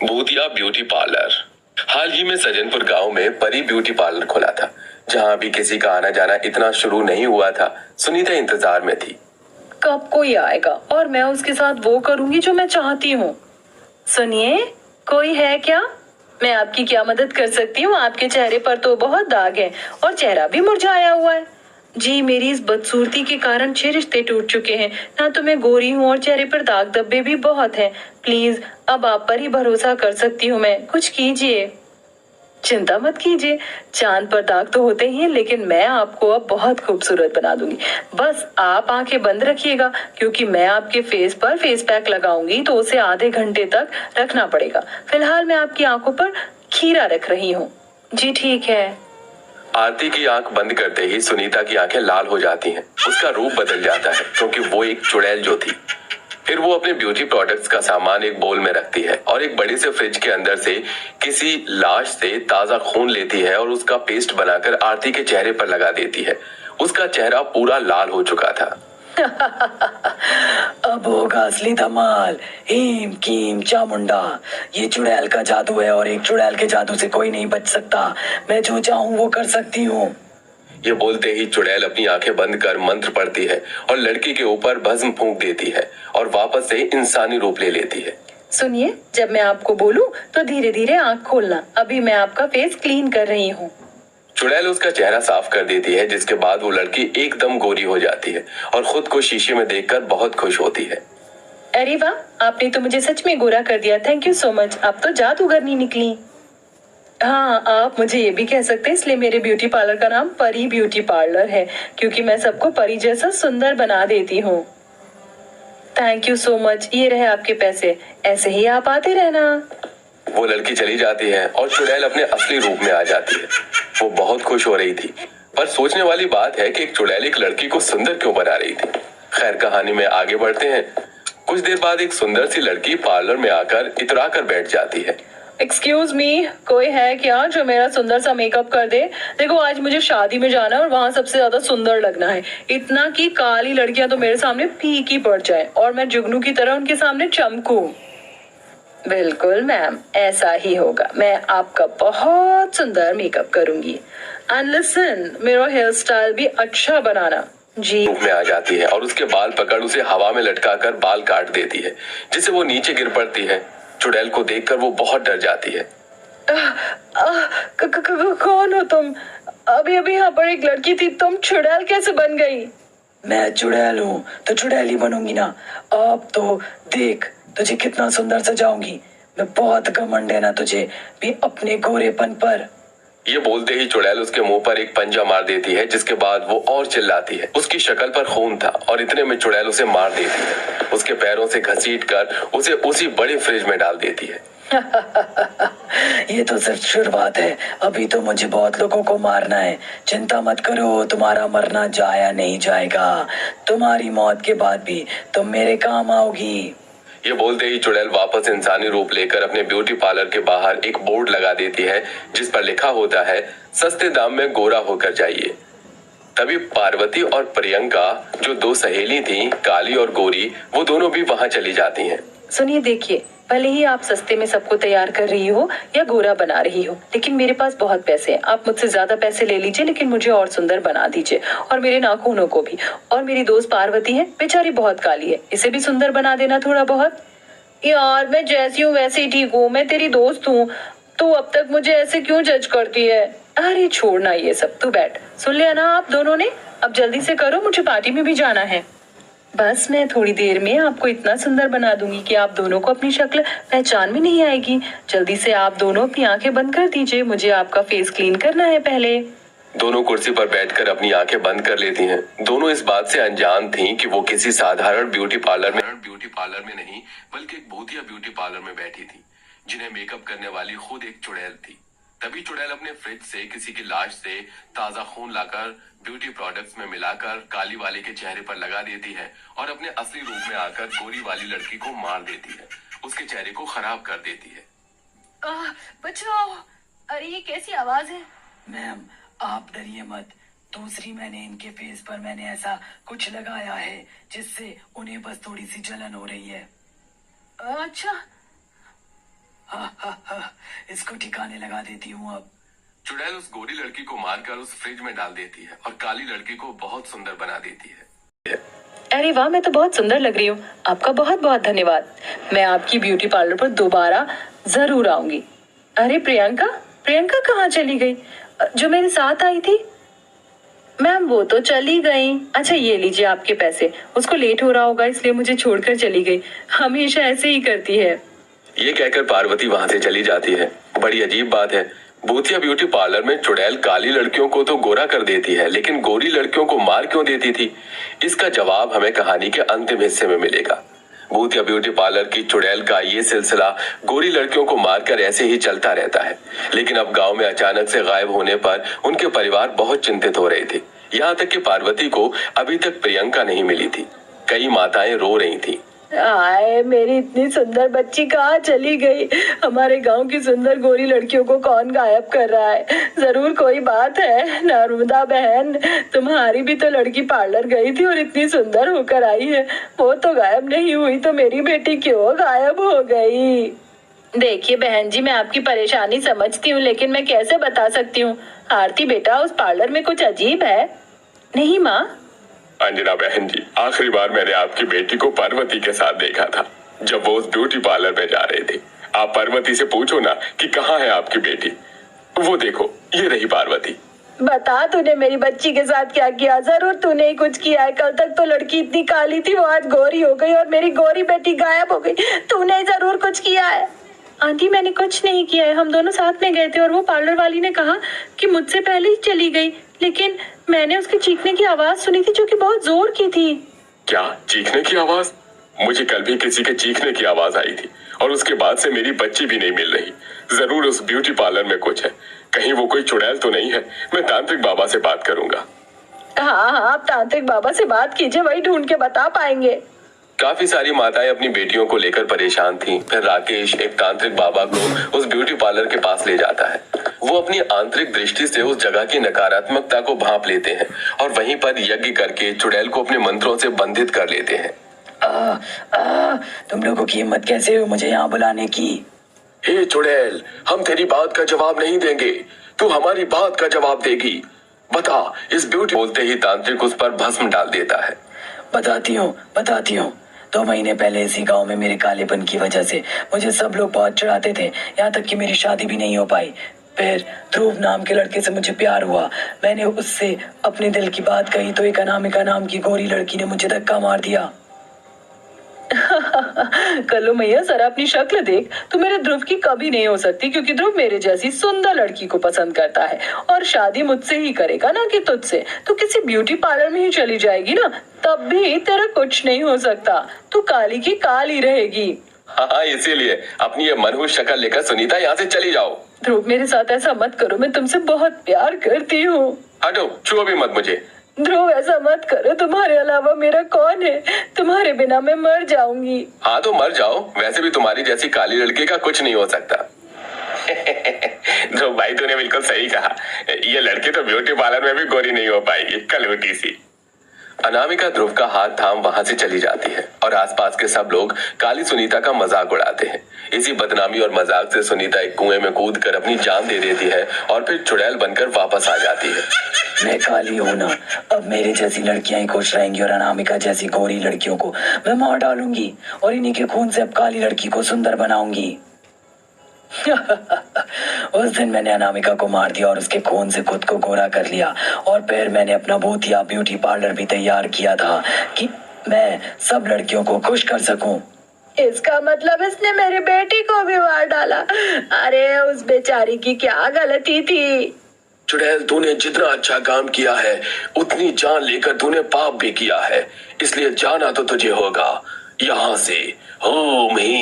भूतिया beauty parlour. हाल ही में सज्जनपुर गांव में परी ब्यूटी पार्लर खुला था, जहां अभी किसी का आना जाना इतना शुरू नहीं हुआ था। सुनीता इंतजार में थी। कब कोई आएगा और मैं उसके साथ वो करूंगी जो मैं चाहती हूँ। सुनिए, कोई है क्या? मैं आपकी क्या मदद कर सकती हूँ? आपके चेहरे पर तो बहुत दाग है और चेहरा भी मुरझाया हुआ है। जी, मेरी इस बदसूरती के कारण 6 रिश्ते टूट चुके हैं। ना तो मैं गोरी हूँ और चेहरे पर दाग धब्बे भी बहुत हैं। प्लीज, अब आप पर ही भरोसा कर सकती हूँ मैं। कुछ कीजिए। चिंता मत कीजिए, चांद पर दाग तो होते ही हैं, लेकिन मैं आपको अब बहुत खूबसूरत बना दूंगी। बस आप आंखें बंद रखिएगा, क्योंकि मैं आपके फेस पर फेस पैक लगाऊंगी तो उसे आधे घंटे तक रखना पड़ेगा। फिलहाल मैं आपकी आंखों पर खीरा रख रही हूँ। जी ठीक है। आरती की आंख बंद करते ही सुनीता की आंखें लाल हो जाती हैं। उसका रूप बदल जाता है, क्योंकि वो एक चुड़ैल जो थी। फिर वो अपने ब्यूटी प्रोडक्ट्स का सामान एक बोल में रखती है और एक बड़ी से फ्रिज के अंदर से किसी लाश से ताजा खून लेती है और उसका पेस्ट बनाकर आरती के चेहरे पर लगा देती है। उसका चेहरा पूरा लाल हो चुका था। अब होगा असली धमाल। हीम कीम चामुंडा, ये चुड़ैल का जादू है और एक चुड़ैल के जादू से कोई नहीं बच सकता। मैं जो चाहूँ वो कर सकती हूँ। ये बोलते ही चुड़ैल अपनी आंखें बंद कर मंत्र पढ़ती है और लड़की के ऊपर भस्म फूंक देती है और वापस से इंसानी रूप ले लेती है। सुनिए, जब मैं आपको बोलूं तो धीरे धीरे आंख खोलना। अभी मैं आपका फेस क्लीन कर रही हूँ। चुड़ैल उसका चेहरा साफ कर देती है, जिसके बाद वो लड़की एकदम गोरी हो जाती है और खुद को शीशे में देखकर बहुत खुश होती है। अरे वाह, आपने तो मुझे सच में गोरा कर दिया। Thank you so much. आप तो जादूगरनी निकली। हाँ, आप मुझे ये भी कह सकते हैं, इसलिए मेरे ब्यूटी पार्लर का नाम परी ब्यूटी पार्लर है, क्योंकि मैं सबको परी जैसा सुंदर बना देती हूँ। Thank you so much. ये रहे आपके पैसे, ऐसे ही आप आते रहना। वो लड़की चली जाती है और चुड़ैल अपने असली रूप में आ जाती है। वो बहुत खुश हो रही थी, पर सोचने वाली बात है कि एक चुड़ैल एक लड़की को सुंदर क्यों बना रही थी। खैर, कहानी में आगे बढ़ते हैं। कुछ देर बाद एक सुंदर सी लड़की पार्लर में आकर इतरा कर बैठ जाती है। एक्सक्यूज मी, कोई है क्या जो मेरा सुंदर सा मेकअप कर दे? देखो, आज मुझे शादी में जाना है और वहाँ सबसे ज्यादा सुंदर लगना है। इतना कि काली लड़कियां तो मेरे सामने फीकी पड़ जाए और मैं जुगनू की तरह उनके सामने चमकूं। बिल्कुल मैम, ऐसा ही होगा। मैं आपका बहुत सुंदर मेकअप करूंगी। एंड लिसन, मेरा हेयर स्टाइल भी अच्छा बनाना। जी। रूप में आ जाती है और उसके बाल पकड़ उसे हवा में लटकाकर बाल काट देती है, जिससे वो नीचे गिर पड़ती है। चुड़ैल को देखकर वो बहुत डर जाती है। कौन हो तुम? अभी अभी यहाँ पर एक लड़की थी, तुम चुड़ैल कैसे बन गई? मैं चुड़ैल हूँ तो चुड़ैल ही बनूंगी ना। अब तो देख, तुझे कितना सुंदर सजाऊंगी। मैं बहुत घमंड है ना तुझे भी अपने गोरेपन पर। ये बोलते ही चुड़ैल उसके मुंह पर एक पंजा मार देती है, जिसके बाद वो और चिल्लाती है। उसकी शक्ल पर खून था और इतने में चुड़ैल उसे मार देती है। उसके पैरों से घसीट कर उसे उसी बड़े फ्रिज में डाल देती है। ये तो सिर्फ शुरुआत है, अभी तो मुझे बहुत लोगों को मारना है। चिंता मत करो, तुम्हारा मरना जाया नहीं जाएगा। तुम्हारी मौत के बाद भी तुम मेरे काम आओगी। ये बोलते ही चुड़ैल वापस इंसानी रूप लेकर अपने ब्यूटी पार्लर के बाहर एक बोर्ड लगा देती है, जिस पर लिखा होता है, सस्ते दाम में गोरा होकर जाइए। तभी पार्वती और प्रियंका, जो दो सहेली थीं, काली और गोरी, वो दोनों भी वहां चली जाती हैं। सुनिए, देखिए, भले ही आप सस्ते में सबको तैयार कर रही हो या गोरा बना रही हो, लेकिन मेरे पास बहुत पैसे हैं। आप मुझसे ज्यादा पैसे ले लीजिए, लेकिन मुझे और सुंदर बना दीजिए, और मेरे नाखूनों को भी। और मेरी दोस्त पार्वती है, बेचारी बहुत काली है, इसे भी सुंदर बना देना थोड़ा बहुत। यार, मैं जैसी हूँ वैसे ही ठीक हूँ। मैं तेरी दोस्त हूँ, तू अब तक मुझे ऐसे क्यों जज करती है? अरे छोड़ना ये सब, तू बैठ। सुन लिया ना आप दोनों ने? अब जल्दी से करो, मुझे पार्टी में भी जाना है। बस मैं थोड़ी देर में आपको इतना सुंदर बना दूंगी कि आप दोनों को अपनी शक्ल पहचान में नहीं आएगी। जल्दी से आप दोनों अपनी आंखें बंद कर दीजिए, मुझे आपका फेस क्लीन करना है पहले। दोनों कुर्सी पर बैठकर अपनी आंखें बंद कर लेती हैं। दोनों इस बात से अनजान थीं कि वो किसी साधारण ब्यूटी पार्लर में नहीं, बल्कि एक भूतिया ब्यूटी पार्लर में बैठी थी, जिन्हें मेकअप करने वाली खुद एक चुड़ैल थी। तभी चुड़ैल अपने फ्रिज से किसी की लाश से ताजा खून लाकर ब्यूटी प्रोडक्ट्स में मिलाकर काली वाले के चेहरे पर लगा देती है और अपने असली रूप में आकर गोरी वाली लड़की को मार देती है, उसके चेहरे को खराब कर देती है। बचाओ! अरे ये कैसी आवाज है? मैम, आप डरिए मत। दूसरी, मैंने इनके फेस पर मैंने ऐसा कुछ लगाया है जिससे उन्हें बस थोड़ी सी जलन हो रही है। अच्छा। इसको ठिकाने लगा देती हूँ अब। चुड़ैल उस गोरी लड़की को मारकर उस फ्रिज में डाल देती है और काली लड़की को बहुत सुंदर बना देती है। अरे वाह, मैं तो बहुत सुंदर लग रही हूँ। आपका बहुत बहुत धन्यवाद। मैं आपकी ब्यूटी पार्लर पर दोबारा जरूर आऊंगी। अरे प्रियंका, प्रियंका कहाँ चली गई? जो मेरे साथ आई थी? मैम वो तो चली गई। अच्छा ये लीजिए आपके पैसे। उसको लेट हो रहा होगा इसलिए मुझे छोड़कर चली गई। हमेशा ऐसे ही करती है। ये कहकर पार्वती वहां से चली जाती है। बड़ी अजीब बात है, भूतिया ब्यूटी पार्लर में चुड़ैल काली लड़कियों को तो गोरा कर देती है, लेकिन गोरी लड़कियों को मार क्यों देती थी? इसका जवाब हमें कहानी के अंतिम हिस्से में मिलेगा। भूतिया ब्यूटी पार्लर की चुड़ैल का ये सिलसिला गोरी लड़कियों को मारकर ऐसे ही चलता रहता है। लेकिन अब गांव में अचानक से गायब होने पर उनके परिवार बहुत चिंतित हो रहे थे। यहाँ तक कि पार्वती को अभी तक प्रियंका नहीं मिली थी। कई माताएं रो रही थी। आए, मेरी इतनी सुंदर बच्ची कहाँ चली गई? हमारे गांव की सुंदर गोरी लड़कियों को कौन गायब कर रहा है? जरूर कोई बात है। नर्मदा बहन, तुम्हारी भी तो लड़की पार्लर गई थी और इतनी सुंदर होकर आई है। वो तो गायब नहीं हुई तो मेरी बेटी क्यों गायब हो गई? देखिए बहन जी, मैं आपकी परेशानी समझती हूँ, लेकिन मैं कैसे बता सकती हूँ? आरती बेटा, उस पार्लर में कुछ अजीब है। नहीं माँ? अंजना बहन जी, आखिरी बार मैंने आपकी बेटी को पार्वती के साथ देखा था जब वो उस ब्यूटी पार्लर में जा रही थी। आप पार्वती से पूछो ना कि कहाँ है आपकी बेटी। वो देखो, ये रही पार्वती। बता, तूने मेरी बच्ची के साथ क्या किया? जरूर तूने ही कुछ किया है। कल तक तो लड़की इतनी काली थी, वो आज गोरी हो गई और मेरी गोरी बेटी गायब हो गई। तूने जरूर कुछ किया है। आंटी, मैंने कुछ नहीं किया है। हम दोनों साथ में गए थे और वो पार्लर वाली ने कहा कि मुझसे पहले ही चली गई, लेकिन मैंने उसके चीखने की आवाज सुनी थी जो कि बहुत जोर की थी। क्या चीखने की आवाज? मुझे कल भी किसी के चीखने की आवाज आई थी और उसके बाद से मेरी बच्ची भी नहीं मिल रही। जरूर उस ब्यूटी पार्लर में कुछ है। कहीं वो कोई चुड़ैल तो नहीं है? मैं तांत्रिक बाबा से बात करूंगा। हाँ हाँ, आप तांत्रिक बाबा से बात कीजिए, वही ढूंढ के बता पाएंगे। काफी सारी माताएं अपनी बेटियों को लेकर परेशान थीं। फिर राकेश एक तांत्रिक बाबा को उस ब्यूटी पार्लर के पास ले जाता है। वो अपनी आंतरिक दृष्टि से उस जगह की नकारात्मकता को भांप लेते हैं और वहीं पर यज्ञ करके चुड़ैल को अपने मंत्रों से बंधित कर लेते हैं। तुम लोगों की हिम्मत कैसे हुई मुझे यहाँ बुलाने की? हे चुड़ैल, हम तेरी बात का जवाब नहीं देंगे, तू हमारी बात का जवाब देगी। बता, इस ब्यूटी। बोलते ही तांत्रिक उस पर भस्म डाल देता है। बताती हूँ। 2 महीने पहले इसी गांव में मेरे कालेपन की वजह से मुझे सब लोग बहुत चिढ़ाते थे, यहाँ तक कि मेरी शादी भी नहीं हो पाई। फिर ध्रुव नाम के लड़के से मुझे प्यार हुआ। मैंने उससे अपने दिल की बात कही तो एक अनामिका नाम की गोरी लड़की ने मुझे धक्का मार दिया। कल्लू मैया, जरा अपनी शक्ल देख। तू मेरे ध्रुव की कभी नहीं हो सकती, क्योंकि ध्रुव मेरे जैसी सुंदर लड़की को पसंद करता है और शादी मुझसे ही करेगा, ना कि तुझसे। तू किसी ब्यूटी पार्लर में ही चली जाएगी ना, तब भी तेरा कुछ नहीं हो सकता। तू काली की काली रहेगी। हाँ, इसीलिए अपनी ये मनहूस शक्ल लेकर सुनीता यहाँ से चली जाओ। ध्रुव, मेरे साथ ऐसा मत करो, मैं तुमसे बहुत प्यार करती हूँ। हटो, छुओ भी मत मुझे। ध्रुव, ऐसा मत करो, तुम्हारे अलावा मेरा कौन है? तुम्हारे बिना मैं मर जाऊंगी। हाँ तो मर जाओ, वैसे भी तुम्हारी जैसी काली लड़की का कुछ नहीं हो सकता। तो भाई तूने बिल्कुल सही कहा, ये लड़की तो ब्यूटी पार्लर में भी गोरी नहीं हो पाएगी, कलवटी सी। अनामिका ध्रुव का हाथ थाम वहां से चली जाती है और आसपास के सब लोग काली सुनीता का मजाक उड़ाते हैं। इसी बदनामी और मजाक से सुनीता एक कुएं में कूदकर अपनी जान दे देती है और फिर चुड़ैल बनकर वापस आ जाती है। मैं काली हूँ ना, अब मेरी जैसी लड़कियां ही खुश रहेंगी और अनामिका जैसी गोरी लड़कियों को मैं मार डालूंगी और इन्हीं के खून से अब काली लड़की को सुंदर बनाऊंगी। उस दिन मैंने अनामिका को मार दिया और उसके खून से खुद को गोरा कर लिया और फिर मैंने अपना भूतिया ब्यूटी पार्लर भी तैयार किया था कि मैं सब लड़कियों को खुश कर सकूं। इसका मतलब इसने मेरी बेटी को भी मार डाला। अरे उस बेचारी की क्या गलती थी? चुड़ैल, तूने जितना अच्छा काम किया है उतनी जान लेकर तूने पाप भी किया है, इसलिए जाना तो तुझे होगा यहाँ से। ओम ही